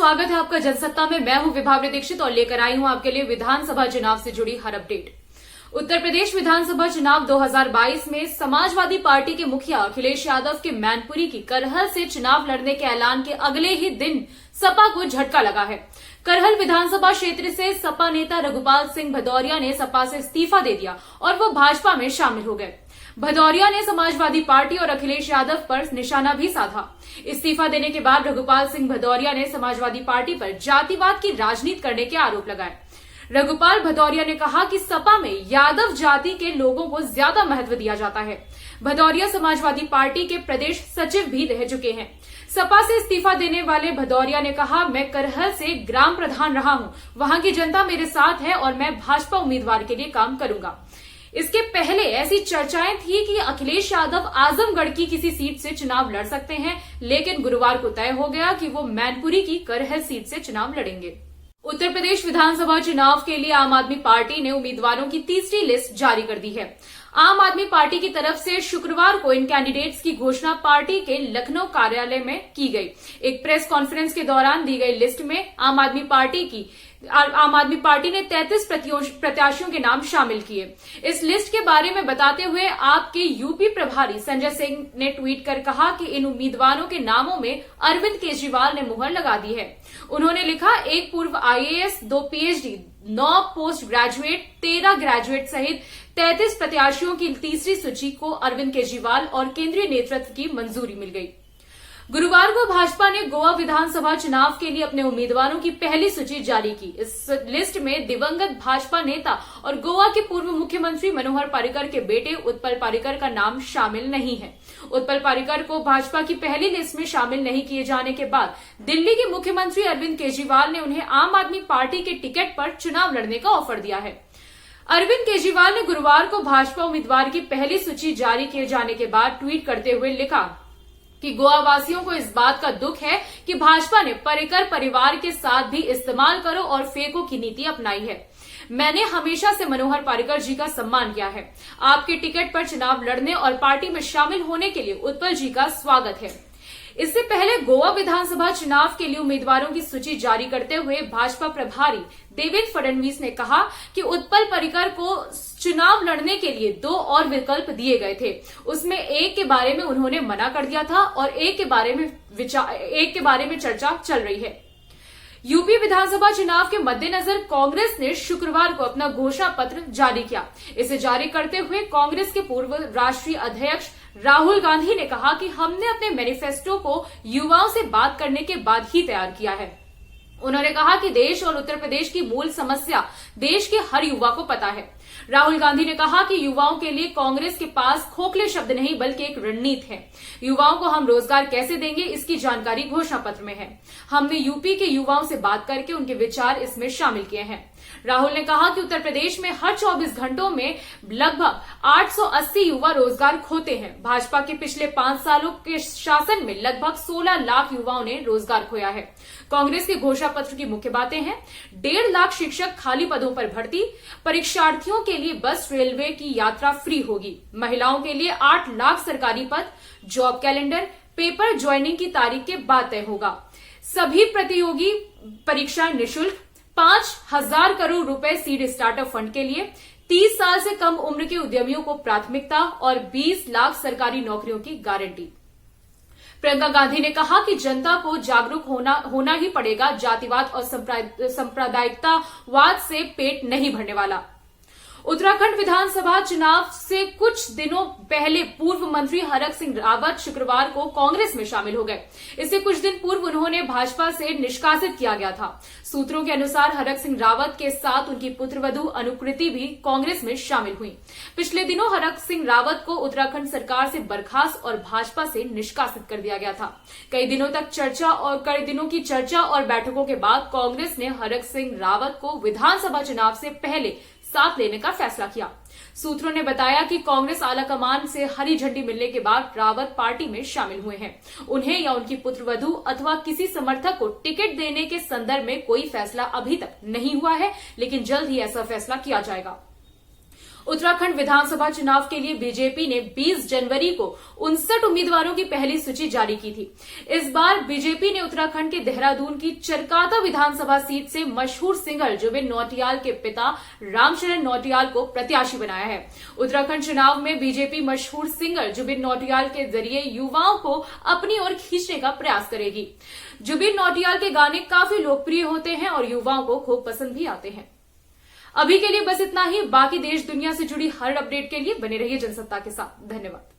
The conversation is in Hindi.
स्वागत है आपका जनसत्ता में। मैं हूं विभावरी दीक्षित और लेकर आई हूं आपके लिए विधानसभा चुनाव से जुड़ी हर अपडेट। उत्तर प्रदेश विधानसभा चुनाव 2022 में समाजवादी पार्टी के मुखिया अखिलेश यादव के मैनपुरी की करहल से चुनाव लड़ने के ऐलान के अगले ही दिन सपा को झटका लगा है। करहल विधानसभा क्षेत्र से सपा नेता रघुपाल सिंह भदौरिया ने सपा से इस्तीफा दे दिया और वो भाजपा में शामिल हो गए। भदौरिया ने समाजवादी पार्टी और अखिलेश यादव पर निशाना भी साधा। इस्तीफा देने के बाद रघुपाल सिंह भदौरिया ने समाजवादी पार्टी पर जातिवाद की राजनीति करने के आरोप लगाए। रघुपाल भदौरिया ने कहा कि सपा में यादव जाति के लोगों को ज्यादा महत्व दिया जाता है। भदौरिया समाजवादी पार्टी के प्रदेश सचिव भी रह चुके हैं। सपा से इस्तीफा देने वाले भदौरिया ने कहा, मैं करहल से ग्राम प्रधान रहा हूं, वहां की जनता मेरे साथ है और मैं भाजपा उम्मीदवार के लिए काम करूंगा। इसके पहले ऐसी चर्चाएं थी कि अखिलेश यादव आजमगढ़ की किसी सीट से चुनाव लड़ सकते हैं, लेकिन गुरुवार को तय हो गया कि वो मैनपुरी की करहल सीट से चुनाव लड़ेंगे। उत्तर प्रदेश विधानसभा चुनाव के लिए आम आदमी पार्टी ने उम्मीदवारों की तीसरी लिस्ट जारी कर दी है। आम आदमी पार्टी की तरफ से शुक्रवार को इन कैंडिडेट्स की घोषणा पार्टी के लखनऊ कार्यालय में की गई। एक प्रेस कॉन्फ्रेंस के दौरान दी गई लिस्ट में आम आदमी पार्टी ने 33 प्रत्याशियों के नाम शामिल किए। इस लिस्ट के बारे में बताते हुए आपके यूपी प्रभारी संजय सिंह ने ट्वीट कर कहा कि इन उम्मीदवारों के नामों में अरविंद केजरीवाल ने मुहर लगा दी है। उन्होंने लिखा, एक पूर्व IAS, 2 PhD, 9 post graduate, 13 graduate सहित 33 प्रत्याशियों की तीसरी सूची को अरविंद केजरीवाल और केंद्रीय नेतृत्व की मंजूरी मिल गई। गुरुवार को भाजपा ने गोवा विधानसभा चुनाव के लिए अपने उम्मीदवारों की पहली सूची जारी की। इस लिस्ट में दिवंगत भाजपा नेता और गोवा के पूर्व मुख्यमंत्री मनोहर पर्रिकर के बेटे उत्पल पर्रिकर का नाम शामिल नहीं है। उत्पल पर्रिकर को भाजपा की पहली लिस्ट में शामिल नहीं किए जाने के बाद दिल्ली के मुख्यमंत्री अरविंद केजरीवाल ने उन्हें आम आदमी पार्टी के टिकट पर चुनाव लड़ने का ऑफर दिया है। अरविंद केजरीवाल ने गुरुवार को भाजपा उम्मीदवार की पहली सूची जारी किए जाने के बाद ट्वीट करते हुए लिखा कि गोवा वासियों को इस बात का दुख है कि भाजपा ने पर्रिकर परिवार के साथ भी इस्तेमाल करो और फेंको की नीति अपनाई है। मैंने हमेशा से मनोहर पर्रिकर जी का सम्मान किया है। आपके टिकट पर चुनाव लड़ने और पार्टी में शामिल होने के लिए उत्पल जी का स्वागत है। इससे पहले गोवा विधानसभा चुनाव के लिए उम्मीदवारों की सूची जारी करते हुए भाजपा प्रभारी देवेंद्र फडणवीस ने कहा कि उत्पल पर्रिकर को चुनाव लड़ने के लिए 2 और विकल्प दिए गए थे। उसमें एक के बारे में उन्होंने मना कर दिया था और एक के बारे में चर्चा चल रही है। यूपी विधानसभा चुनाव के मद्देनजर कांग्रेस ने शुक्रवार को अपना घोषणा पत्र जारी किया। इसे जारी करते हुए कांग्रेस के पूर्व राष्ट्रीय अध्यक्ष राहुल गांधी ने कहा कि हमने अपने मैनिफेस्टो को युवाओं से बात करने के बाद ही तैयार किया है। उन्होंने कहा कि देश और उत्तर प्रदेश की मूल समस्या देश के हर युवा को पता है। राहुल गांधी ने कहा कि युवाओं के लिए कांग्रेस के पास खोखले शब्द नहीं बल्कि एक रणनीति है। युवाओं को हम रोजगार कैसे देंगे, इसकी जानकारी घोषणा पत्र में है। हमने यूपी के युवाओं से बात करके उनके विचार इसमें शामिल किए हैं। राहुल ने कहा कि उत्तर प्रदेश में हर 24 घंटों में लगभग 880 युवा रोजगार खोते हैं। भाजपा के पिछले 5 सालों के शासन में लगभग 16 लाख युवाओं ने रोजगार खोया है। कांग्रेस के घोषणा पत्र की मुख्य बातें हैं: 1.5 लाख शिक्षक खाली पदों पर भर्ती, परीक्षार्थियों के लिए बस रेलवे की यात्रा फ्री होगी, महिलाओं के लिए 8 लाख सरकारी पद, जॉब कैलेंडर, पेपर ज्वाइनिंग की तारीख के बाद तय होगा, सभी प्रतियोगी परीक्षाएं निःशुल्क, 5,000 करोड़ रुपए सीड स्टार्टअप फंड के लिए, 30 साल से कम उम्र के उद्यमियों को प्राथमिकता और 20 लाख सरकारी नौकरियों की गारंटी। प्रियंका गांधी ने कहा कि जनता को जागरूक होना ही पड़ेगा। जातिवाद और सांप्रदायिकतावाद से पेट नहीं भरने वाला। उत्तराखंड विधानसभा चुनाव से कुछ दिनों पहले पूर्व मंत्री हरक सिंह रावत शुक्रवार को कांग्रेस में शामिल हो गए। इससे कुछ दिन पूर्व उन्होंने भाजपा से निष्कासित किया गया था। सूत्रों के अनुसार हरक सिंह रावत के साथ उनकी पुत्रवधू अनुकृति भी कांग्रेस में शामिल हुई। पिछले दिनों हरक सिंह रावत को उत्तराखंड सरकार से बर्खास्त और भाजपा से निष्कासित कर दिया गया था। कई दिनों की चर्चा और बैठकों के बाद कांग्रेस ने हरक सिंह रावत को विधानसभा चुनाव से पहले साथ लेने का फैसला किया। सूत्रों ने बताया कि कांग्रेस आलाकमान से हरी झंडी मिलने के बाद रावत पार्टी में शामिल हुए हैं। उन्हें या उनकी पुत्रवधू अथवा किसी समर्थक को टिकट देने के संदर्भ में कोई फैसला अभी तक नहीं हुआ है, लेकिन जल्द ही ऐसा फैसला किया जाएगा। उत्तराखंड विधानसभा चुनाव के लिए बीजेपी ने 20 जनवरी को 59 उम्मीदवारों की पहली सूची जारी की थी। इस बार बीजेपी ने उत्तराखंड के देहरादून की चरकाता विधानसभा सीट से मशहूर सिंगर जुबिन नौटियाल के पिता रामशरण नौटियाल को प्रत्याशी बनाया है। उत्तराखंड चुनाव में बीजेपी मशहूर सिंगर जुबिन नौटियाल के जरिए युवाओं को अपनी ओर खींचने का प्रयास करेगी। जुबिन नौटियाल के गाने काफी लोकप्रिय होते हैं और युवाओं को खूब पसंद भी आते हैं। अभी के लिए बस इतना ही। बाकी देश दुनिया से जुड़ी हर अपडेट के लिए बने रहिए जनसत्ता के साथ। धन्यवाद।